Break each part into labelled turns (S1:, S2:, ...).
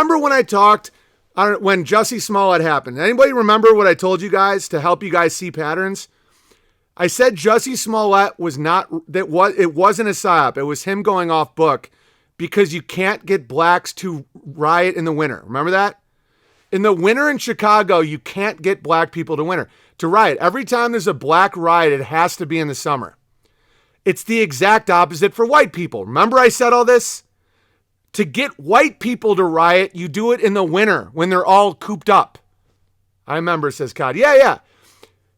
S1: Remember when I talked when Jussie Smollett happened? Anybody remember what I told you guys to help you guys see patterns? I said Jussie Smollett it wasn't a psyop. It was him going off book because you can't get blacks to riot in the winter. Remember that? In the winter in Chicago, you can't get black people to riot. Every time there's a black riot, it has to be in the summer. It's the exact opposite for white people. Remember I said all this? To get white people to riot, you do it in the winter when they're all cooped up. I remember, says Cod. Yeah.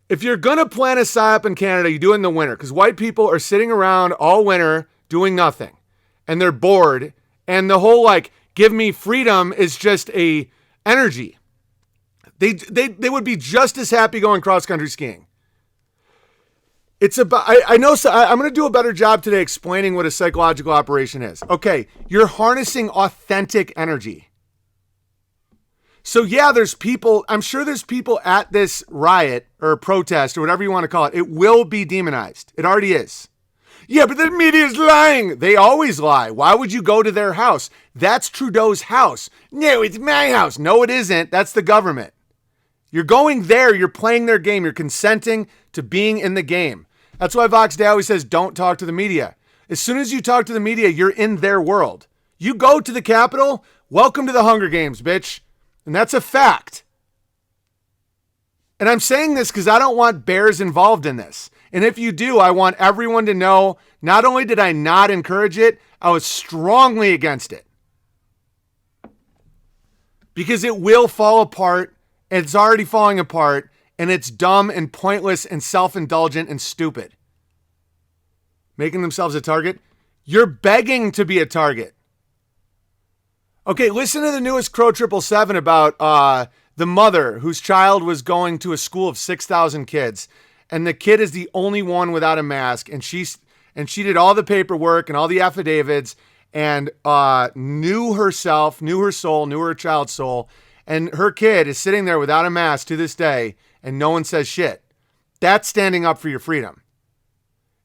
S1: If you're going to plan a psyop in Canada, you do it in the winter because white people are sitting around all winter doing nothing and they're bored. And the whole give me freedom is just a energy. They would be just as happy going cross-country skiing. It's about, I know, so I'm going to do a better job today explaining what a psychological operation is. Okay, you're harnessing authentic energy. So yeah, I'm sure there's people at this riot or protest or whatever you want to call it. It will be demonized. It already is. Yeah, but the media is lying. They always lie. Why would you go to their house? That's Trudeau's house. No, it's my house. No, it isn't. That's the government. You're going there. You're playing their game. You're consenting to being in the game. That's why Vox Day always says, don't talk to the media. As soon as you talk to the media, you're in their world. You go to the Capitol, welcome to the Hunger Games, bitch. And that's a fact. And I'm saying this because I don't want bears involved in this. And if you do, I want everyone to know, not only did I not encourage it, I was strongly against it. Because it will fall apart, and it's already falling apart, and it's dumb and pointless and self-indulgent and stupid. Making themselves a target? You're begging to be a target. Okay, listen to the newest Crow 777 about the mother whose child was going to a school of 6,000 kids. And the kid is the only one without a mask. And she did all the paperwork and all the affidavits and knew herself, knew her soul, knew her child's soul. And her kid is sitting there without a mask to this day. And no one says shit. That's standing up for your freedom.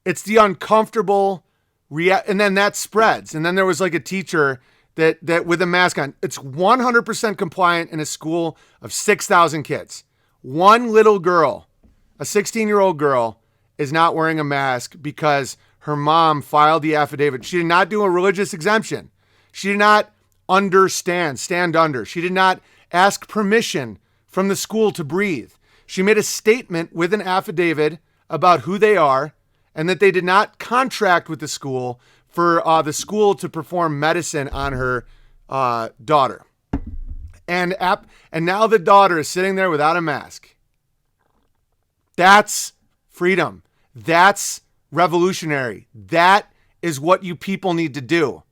S1: It's the uncomfortable and then that spreads. And then there was a teacher that with a mask on. It's 100% compliant in a school of 6,000 kids. One little girl, a 16-year-old girl, is not wearing a mask because her mom filed the affidavit. She did not do a religious exemption. She did not stand under. She did not ask permission from the school to breathe. She made a statement with an affidavit about who they are and that they did not contract with the school for the school to perform medicine on her daughter. And now the daughter is sitting there without a mask. That's freedom. That's revolutionary. That is what you people need to do.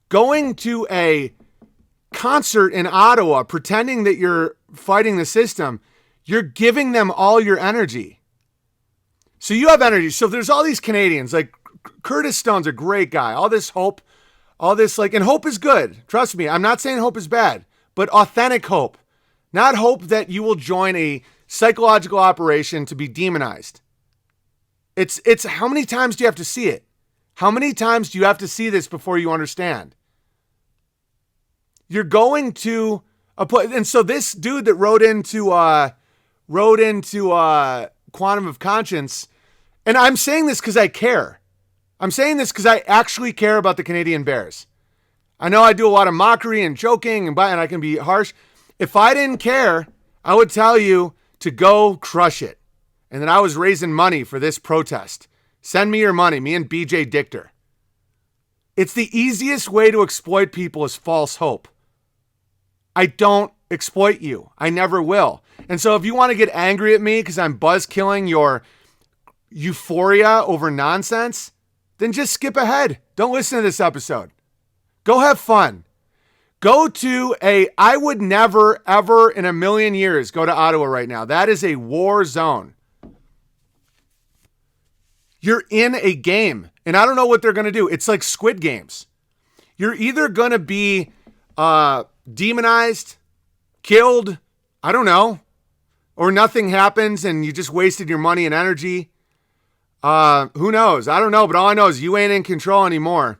S1: Going to a concert in Ottawa, pretending that you're fighting the system, you're giving them all your energy. So you have energy. So there's all these Canadians, like Curtis Stone's a great guy. All this hope, and hope is good. Trust me. I'm not saying hope is bad, but authentic hope, not hope that you will join a psychological operation to be demonized. It's how many times do you have to see it? How many times do you have to see this before you understand? You're going to a place, and so this dude that wrote into Quantum of Conscience, and I'm saying this because I care. I'm saying this because I actually care about the Canadian Bears. I know I do a lot of mockery and joking and I can be harsh. If I didn't care, I would tell you to go crush it. And that I was raising money for this protest. Send me your money, me and BJ Dichter. It's the easiest way to exploit people is false hope. I don't exploit you. I never will. And so if you want to get angry at me because I'm buzzkilling your euphoria over nonsense, then just skip ahead. Don't listen to this episode. Go have fun. Go to I would never, ever in a million years go to Ottawa right now. That is a war zone. You're in a game, and I don't know what they're going to do. It's like Squid Games. You're either going to be demonized, killed, I don't know, or nothing happens and you just wasted your money and energy. Who knows? I don't know, but all I know is you ain't in control anymore.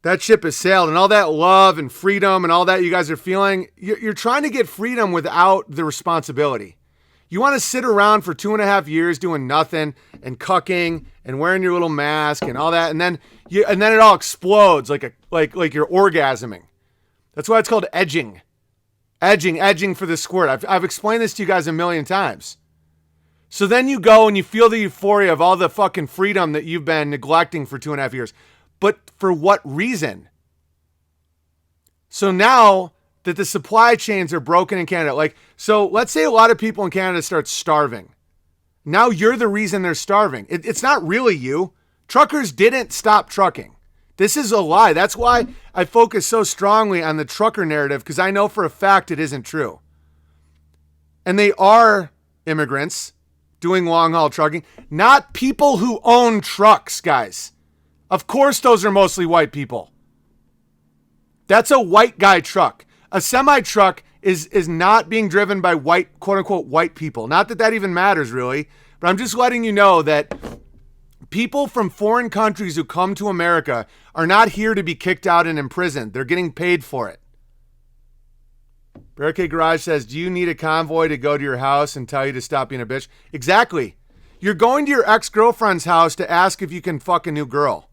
S1: that ship has sailed, and all that love and freedom and all that you guys are feeling, you're trying to get freedom without the responsibility. You want to sit around for 2.5 years doing nothing and cucking and wearing your little mask and all that, and then it all explodes like you're orgasming. That's why it's called edging. Edging for the squirt. I've explained this to you guys a million times. So then you go and you feel the euphoria of all the fucking freedom that you've been neglecting for 2.5 years. But for what reason? So now that the supply chains are broken in Canada, so let's say a lot of people in Canada start starving. Now you're the reason they're starving. It's not really you. Truckers didn't stop trucking. This is a lie. That's why I focus so strongly on the trucker narrative, because I know for a fact it isn't true. And they are immigrants doing long-haul trucking, not people who own trucks, guys. Of course those are mostly white people. That's a white guy truck. A semi-truck is not being driven by white, quote-unquote, white people. Not that even matters, really. But I'm just letting you know that people from foreign countries who come to America are not here to be kicked out and imprisoned. They're getting paid for it. Barricade Garage says, do you need a convoy to go to your house and tell you to stop being a bitch? Exactly. You're going to your ex-girlfriend's house to ask if you can fuck a new girl.